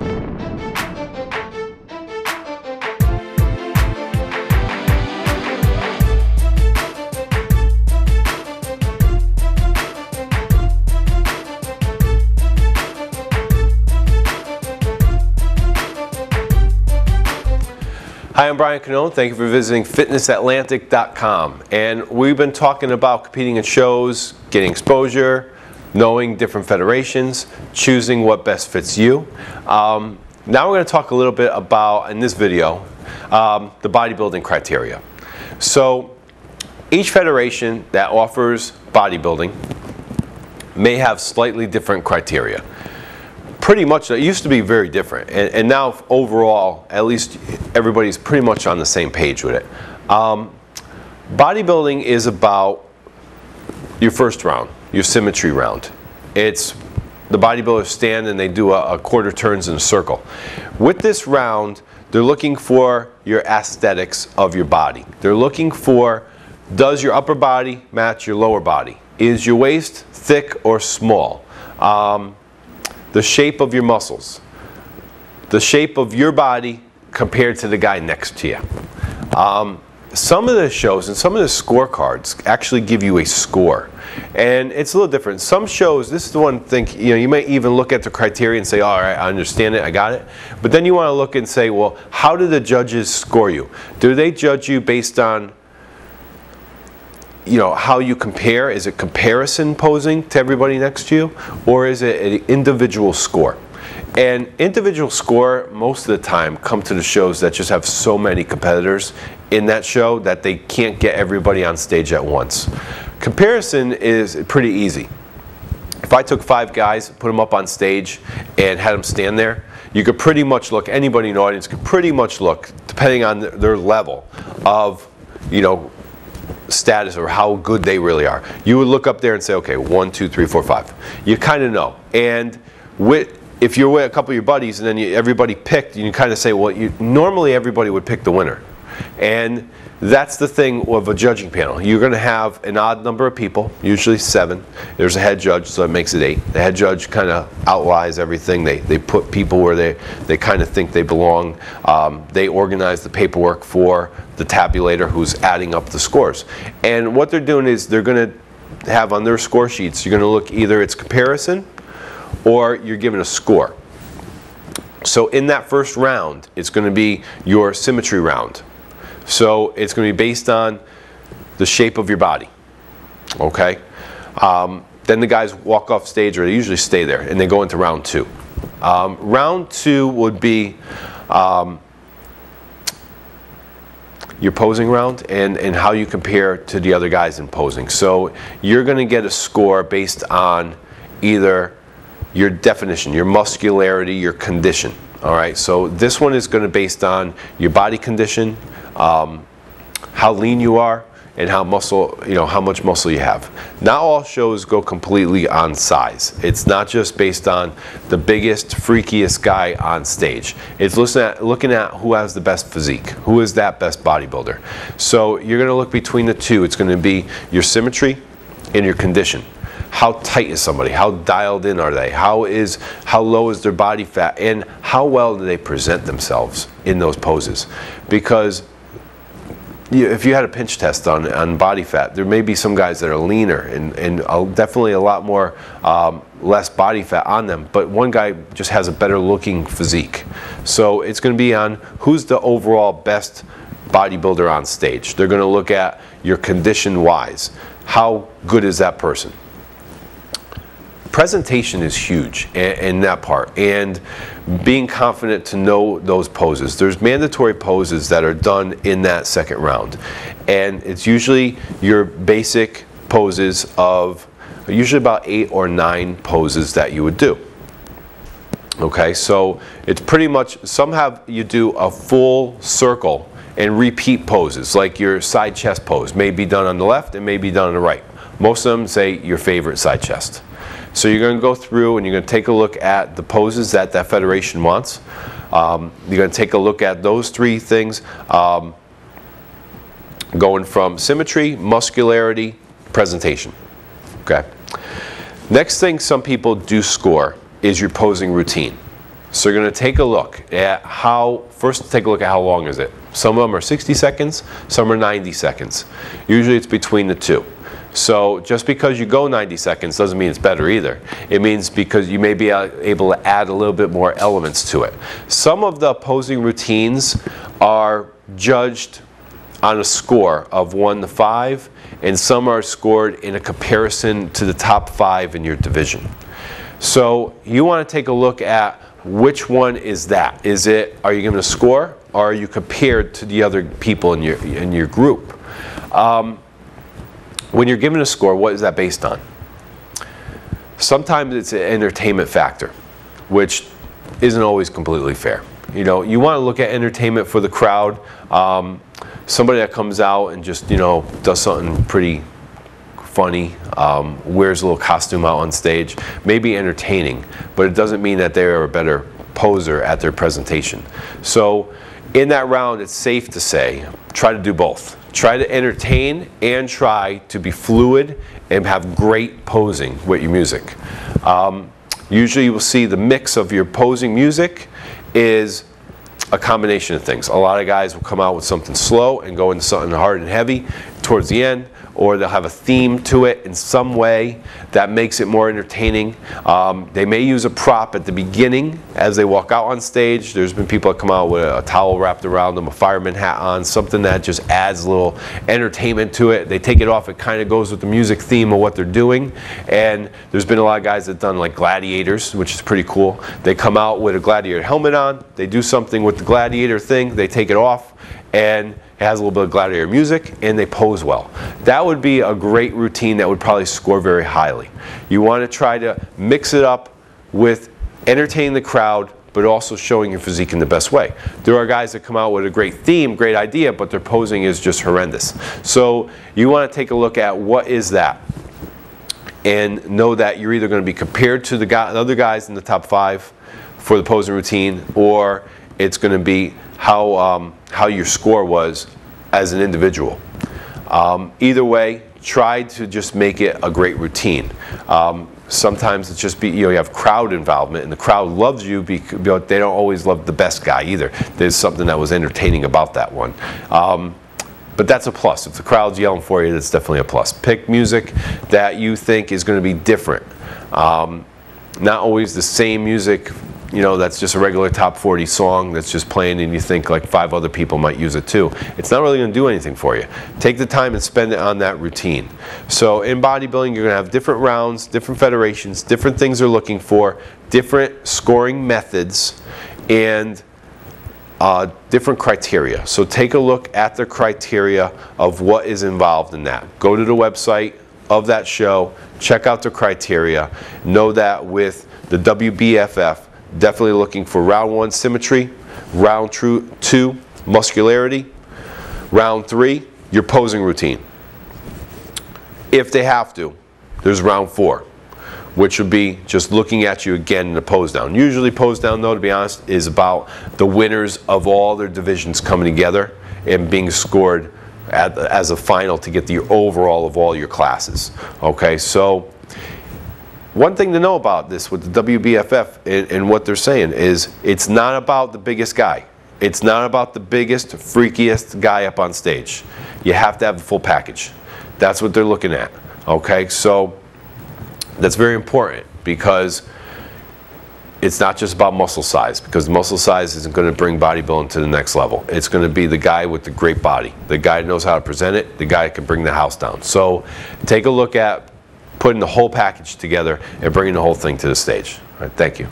Hi, I'm Brian Cannone. Thank you for visiting fitnessatlantic.com. And we've been talking about competing in shows, getting exposure, knowing different federations, choosing what best fits you. Now we're going to talk a little bit about, in this video, the bodybuilding criteria. So each federation that offers bodybuilding may have slightly different criteria. Pretty much, it used to be very different, and now overall, at least everybody's pretty much on the same page with it. Bodybuilding is about your first round, your symmetry round. It's the bodybuilders stand and they do a quarter turns in a circle. With this round, they're looking for your aesthetics of your body. They're looking for, does your upper body match your lower body? Is your waist thick or small? The shape of your muscles, the shape of your body compared to the guy next to you. Some of the shows and some of the scorecards actually give you a score, and it's a little different. Some shows, this is the one thing, you may even look at the criteria and say, all right, I understand it, I got it. But then you want to look and say, well, how do the judges score you? Do they judge you based on how you compare? Is it comparison posing to everybody next to you, or is it an individual score? And individual score most of the time come to the shows that just have so many competitors in that show that they can't get everybody on stage at once. Comparison is pretty easy. If I took 5 guys, put them up on stage and had them stand there, you could pretty much look, anybody in the audience could pretty much look, depending on their level of status or how good they really are. You would look up there and say, okay, 1, 2, 3, 4, 5. You kind of know. And if you're with a couple of your buddies and then everybody picked, you kind of say, well, normally everybody would pick the winner. And that's the thing of a judging panel. You're going to have an odd number of people, usually 7. There's a head judge, so it makes it 8. The head judge kind of outlines everything. They put people where they kind of think they belong. They organize the paperwork for the tabulator who's adding up the scores. And what they're doing is they're going to have on their score sheets, you're going to look either it's comparison or you're given a score. So in that first round, it's going to be your symmetry round. So it's going to be based on the shape of your body, okay? Then the guys walk off stage, or they usually stay there, and they go into round 2. Round 2 would be your posing round and how you compare to the other guys in posing. So you're going to get a score based on either your definition, your muscularity, your condition. All right, so this one is going to be based on your body condition, how lean you are, and how much muscle you have. Not all shows go completely on size. It's not just based on the biggest, freakiest guy on stage. It's looking at who has the best physique, who is that best bodybuilder. So you're going to look between the two. It's going to be your symmetry and your condition. How tight is somebody? How dialed in are they? How low is their body fat? And how well do they present themselves in those poses? Because if you had a pinch test on body fat, there may be some guys that are leaner and definitely a lot more less body fat on them, but one guy just has a better looking physique. So it's going to be on who's the overall best bodybuilder on stage. They're going to look at your condition wise. How good is that person? Presentation is huge in that part, and being confident to know those poses. There's mandatory poses that are done in that second round, and it's usually your basic poses of usually about 8 or 9 poses that you would do. Okay, so it's pretty much, some have you do a full circle and repeat poses, like your side chest pose may be done on the left and may be done on the right. Most of them say your favorite side chest. So you're going to go through and you're going to take a look at the poses that that federation wants. You're going to take a look at those 3 things, going from symmetry, muscularity, presentation. Okay. Next thing some people do score is your posing routine. So you're going to take a look at first take a look at how long is it. Some of them are 60 seconds, some are 90 seconds. Usually it's between the two. So just because you go 90 seconds doesn't mean it's better either. It means because you may be able to add a little bit more elements to it. Some of the posing routines are judged on a score of 1 to 5, and some are scored in a comparison to the top 5 in your division. So you want to take a look at which one is that. Are you giving a score, or are you compared to the other people in your group? When you're given a score, what is that based on? Sometimes it's an entertainment factor, which isn't always completely fair. You know, you want to look at entertainment for the crowd. Somebody that comes out and just, does something pretty funny, wears a little costume out on stage, may be entertaining, but it doesn't mean that they're a better poser at their presentation. So in that round, it's safe to say, try to do both. Try to entertain and try to be fluid and have great posing with your music. Usually you will see the mix of your posing music is a combination of things. A lot of guys will come out with something slow and go into something hard and heavy towards the end, or they'll have a theme to it in some way that makes it more entertaining. They may use a prop at the beginning as they walk out on stage. There's been people that come out with a towel wrapped around them, a fireman hat on, something that just adds a little entertainment to it. They take it off, it kind of goes with the music theme of what they're doing. And there's been a lot of guys that have done like gladiators, which is pretty cool. They come out with a gladiator helmet on, they do something with the gladiator thing, they take it off, and it has a little bit of gladiator music, and they pose well. That would be a great routine that would probably score very highly. You want to try to mix it up with entertaining the crowd, but also showing your physique in the best way. There are guys that come out with a great theme, great idea, but their posing is just horrendous. So you want to take a look at what is that, and know that you're either going to be compared to the other guys in the top 5 for the posing routine, or it's going to be how your score was as an individual. Either way, try to just make it a great routine. Sometimes it's just you have crowd involvement, and the crowd loves you, but they don't always love the best guy either. There's something that was entertaining about that one. But that's a plus. If the crowd's yelling for you, that's definitely a plus. Pick music that you think is going to be different. Not always the same music, that's just a regular top 40 song that's just playing and you think like 5 other people might use it too. It's not really going to do anything for you. Take the time and spend it on that routine. So in bodybuilding, you're going to have different rounds, different federations, different things they're looking for, different scoring methods, and different criteria. So take a look at the criteria of what is involved in that. Go to the website of that show, check out the criteria. Know that with the WBFF, definitely looking for round 1 symmetry, round 2 muscularity, round 3 your posing routine. If they have to, there's round 4, which would be just looking at you again in the pose down. Usually pose down, though, to be honest, is about the winners of all their divisions coming together and being scored as a final to get the overall of all your classes. Okay, so one thing to know about this with the WBFF and what they're saying is it's not about the biggest guy. It's not about the biggest, freakiest guy up on stage. You have to have the full package. That's what they're looking at. Okay, so that's very important because it's not just about muscle size, because muscle size isn't going to bring bodybuilding to the next level. It's going to be the guy with the great body, the guy that knows how to present it, the guy that can bring the house down. So take a look at putting the whole package together and bringing the whole thing to the stage. All right, thank you.